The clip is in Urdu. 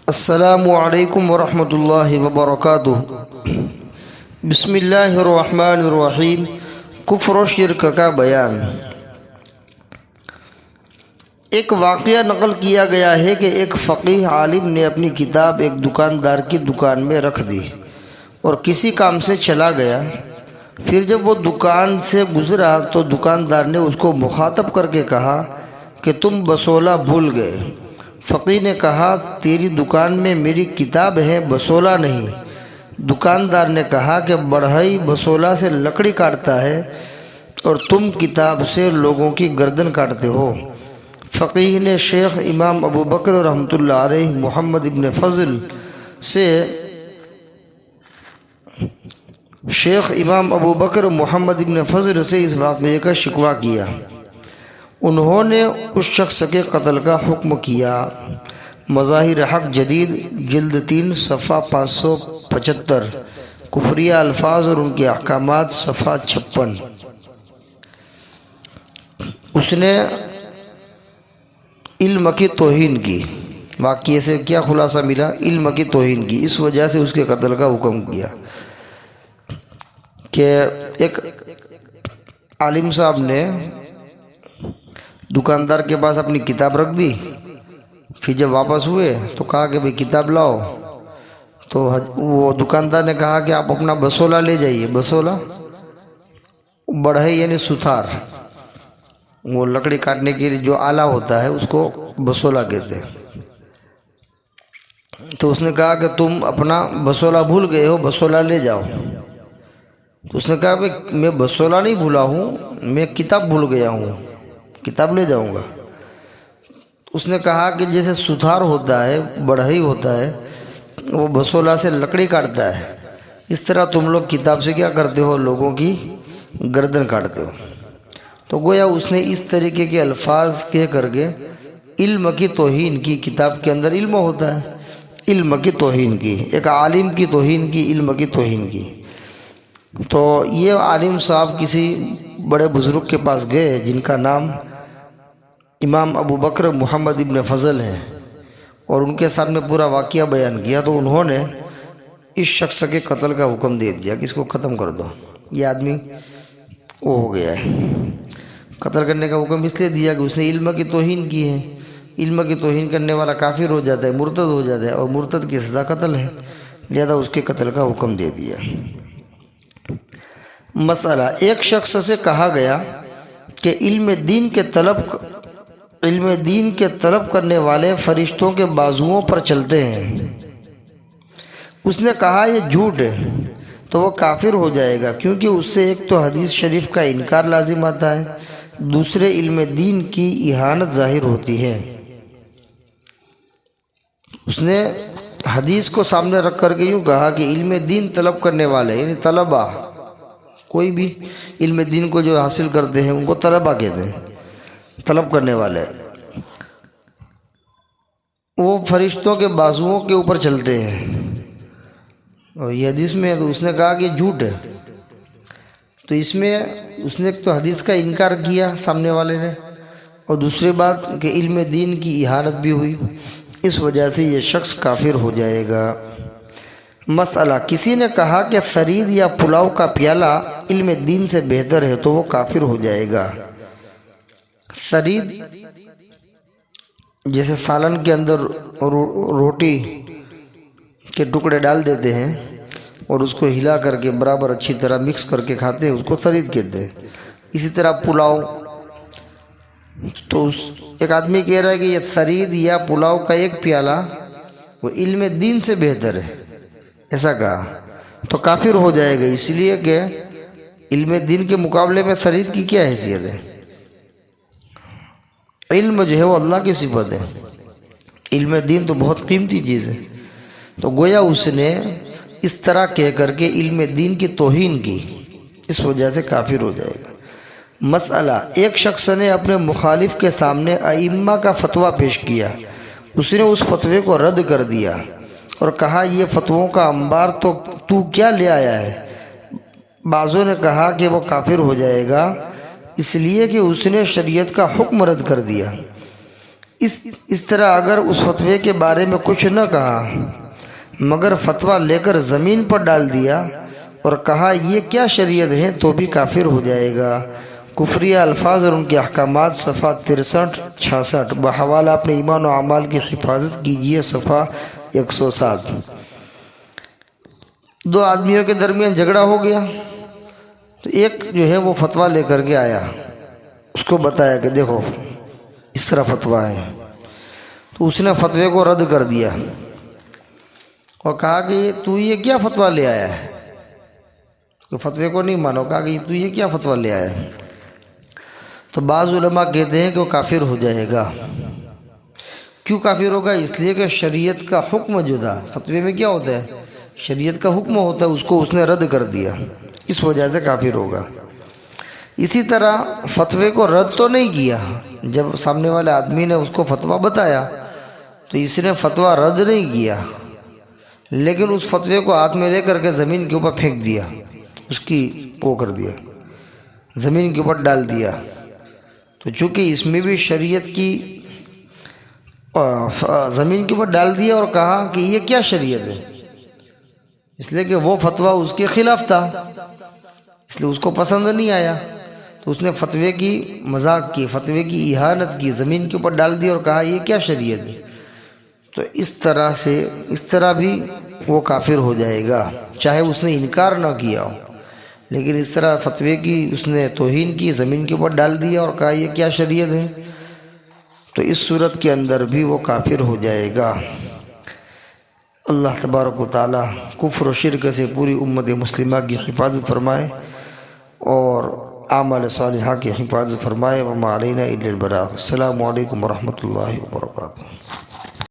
السلام علیکم ورحمۃ اللہ وبرکاتہ۔ بسم اللہ الرحمن الرحیم۔ کفر و شرک کا بیان۔ ایک واقعہ نقل کیا گیا ہے کہ ایک فقیہ عالم نے اپنی کتاب ایک دکاندار کی دکان میں رکھ دی اور کسی کام سے چلا گیا۔ پھر جب وہ دکان سے گزرا تو دکاندار نے اس کو مخاطب کر کے کہا کہ تم بسولہ بھول گئے۔ فقیہ نے کہا تیری دکان میں میری کتاب ہے، بسولہ نہیں۔ دکاندار نے کہا کہ بڑھئی بسولہ سے لکڑی کاٹتا ہے اور تم کتاب سے لوگوں کی گردن کاٹتے ہو۔ فقیہ نے شیخ امام ابو بکر رحمۃ اللہ علیہ محمد ابن فضل سے اس واقعے کا شکوہ کیا۔ انہوں نے اس شخص کے قتل کا حکم کیا۔ مظاہر حق جدید جلد 3 صفحہ 575، کفریہ الفاظ اور ان کے احکامات صفحہ 56۔ اس نے علم کی توہین کی۔ واقعے سے کیا خلاصہ ملا؟ علم کی توہین کی، اس وجہ سے اس کے قتل کا حکم کیا کہ ایک عالم صاحب نے دکاندار کے پاس اپنی کتاب رکھ دی۔ پھر جب واپس ہوئے تو کہا کہ بھئی کتاب لاؤ، تو وہ دکاندار نے کہا کہ آپ اپنا بسولہ لے جائیے۔ بسولہ بڑھئی یعنی ستھار، وہ لکڑی کاٹنے کے لیے جو آلہ ہوتا ہے اس کو بسولہ کہتے ہیں۔ تو اس نے کہا کہ تم اپنا بسولہ بھول گئے ہو، بسولہ لے جاؤ۔ تو اس نے کہا کہ میں بسولہ نہیں بھولا ہوں، میں کتاب بھول گیا ہوں، کتاب لے جاؤں گا۔ اس نے کہا کہ جیسے ستھار ہوتا ہے، بڑھئی ہوتا ہے، وہ بسولہ سے لکڑی کاٹتا ہے، اس طرح تم لوگ کتاب سے کیا کرتے ہو؟ لوگوں کی گردن کاٹتے ہو۔ تو گویا اس نے اس طریقے کے الفاظ کہہ کر کے علم کی توہین کی۔ کتاب کے اندر علم ہوتا ہے، علم کی توہین کی، ایک عالم کی توہین کی، علم کی توہین کی۔ تو یہ عالم صاحب کسی بڑے بزرگ کے پاس گئے جن کا نام امام ابو بکر محمد ابن فضل ہے، اور ان کے سامنے پورا واقعہ بیان کیا۔ تو انہوں نے اس شخص کے قتل کا حکم دے دیا کہ اس کو ختم کر دو، یہ آدمی وہ ہو گیا ہے۔ قتل کرنے کا حکم اس لیے دیا کہ اس نے علم کی توہین کی ہے۔ علم کی توہین کرنے والا کافر ہو جاتا ہے، مرتد ہو جاتا ہے، اور مرتد کی سزا قتل ہے، لہذا اس کے قتل کا حکم دے دیا۔ مسئلہ: ایک شخص سے کہا گیا کہ علم دین کے طلب کرنے والے فرشتوں کے بازوؤں پر چلتے ہیں۔ اس نے کہا یہ جھوٹ ہے، تو وہ کافر ہو جائے گا، کیونکہ اس سے ایک تو حدیث شریف کا انکار لازم آتا ہے، دوسرے علم دین کی اہانت ظاہر ہوتی ہے۔ اس نے حدیث کو سامنے رکھ کر کے یوں کہا کہ علم دین طلب کرنے والے، یعنی طلبہ، کوئی بھی علم دین کو جو حاصل کرتے ہیں ان کو طلبہ کہتے ہیں، طلب کرنے والے، وہ فرشتوں کے بازوؤں کے اوپر چلتے ہیں۔ اور یہ حدیث میں ہے، تو اس نے کہا کہ جھوٹ ہے۔ تو اس میں اس نے ایک تو حدیث کا انکار کیا سامنے والے نے، اور دوسری بات کہ علم دین کی اہانت بھی ہوئی، اس وجہ سے یہ شخص کافر ہو جائے گا۔ مسئلہ: کسی نے کہا کہ ثرید یا پلاؤ کا پیالہ علم دین سے بہتر ہے، تو وہ کافر ہو جائے گا۔ ثرید جیسے سالن کے اندر روٹی کے ٹکڑے ڈال دیتے ہیں اور اس کو ہلا کر کے برابر اچھی طرح مکس کر کے کھاتے ہیں، اس کو ثرید کہتے ہیں۔ اسی طرح پلاؤ، تو ایک آدمی کہہ رہا ہے کہ یہ ثرید یا پلاؤ کا ایک پیالہ وہ علم دین سے بہتر ہے، ایسا کہا، تو کافر ہو جائے گا، اس لیے کہ علم دین کے مقابلے میں ثرید کی کیا حیثیت ہے؟ علم جو ہے وہ اللہ کی صفت ہے، علم دین تو بہت قیمتی چیز ہے۔ تو گویا اس نے اس طرح کہہ کر کے علم دین کی توہین کی، اس وجہ سے کافر ہو جائے گا۔ مسئلہ: ایک شخص نے اپنے مخالف کے سامنے ائمہ کا فتویٰ پیش کیا، اس نے اس فتوے کو رد کر دیا اور کہا یہ فتووں کا انبار تو کیا لے آیا ہے؟ بعضوں نے کہا کہ وہ کافر ہو جائے گا اس لیے کہ اس نے شریعت کا حکم رد کر دیا۔ اس طرح اگر اس فتوے کے بارے میں کچھ نہ کہا مگر فتویٰ لے کر زمین پر ڈال دیا اور کہا یہ کیا شریعت ہے تو بھی کافر ہو جائے گا۔ کفریہ الفاظ اور ان کے احکامات صفحہ 63-66 بحوالہ اپنے ایمان و اعمال کی حفاظت کیجیے صفحہ 107۔ دو آدمیوں کے درمیان جھگڑا ہو گیا تو ایک جو ہے وہ فتویٰ لے کر کے آیا، اس کو بتایا کہ دیکھو اس طرح فتویٰ ہے، تو اس نے فتوے کو رد کر دیا اور کہا کہ تو یہ کیا فتویٰ لے آیا ہے، کہ فتوے کو نہیں مانو، کہا کہ تو یہ کیا فتویٰ لے آیا ہے۔ تو بعض علماء کہتے ہیں کہ وہ کافر ہو جائے گا۔ کیوں کافر ہوگا؟ اس لیے کہ شریعت کا حکم جو تھا، فتوے میں کیا ہوتا ہے؟ شریعت کا حکم ہوتا ہے، اس کو اس نے رد کر دیا، اس وجہ سے کافر ہوگا۔ اسی طرح فتوے کو رد تو نہیں کیا، جب سامنے والے آدمی نے اس کو فتویٰ بتایا تو اس نے فتویٰ رد نہیں کیا، لیکن اس فتوے کو ہاتھ میں لے کر کے زمین کے اوپر پھینک دیا، اس کی وہ کر دیا، زمین کے اوپر ڈال دیا۔ تو چونکہ اس میں بھی شریعت کی زمین کے اوپر ڈال دیا اور کہا کہ یہ کیا شریعت ہے، اس لیے کہ وہ فتویٰ اس کے خلاف تھا، اس لیے اس کو پسند نہیں آیا، تو اس نے فتوے کی مذاق کی، فتوے کی اہانت کی، زمین کے اوپر ڈال دی اور کہا یہ کیا شریعت ہے۔ تو اس طرح بھی وہ کافر ہو جائے گا، چاہے اس نے انکار نہ کیا ہو، لیکن اس طرح فتوے کی اس نے توہین کی، زمین کے اوپر ڈال دیا اور کہا یہ کیا شریعت ہے، تو اس صورت کے اندر بھی وہ کافر ہو جائے گا۔ اللہ تبارک و تعالی کفر و شرک سے پوری امت مسلمہ کی حفاظت فرمائے اور اعمال صالحہ کی حفاظت فرمائے۔ وما علینا الا البلاغ۔ السلام علیکم ورحمۃ اللہ وبرکاتہ۔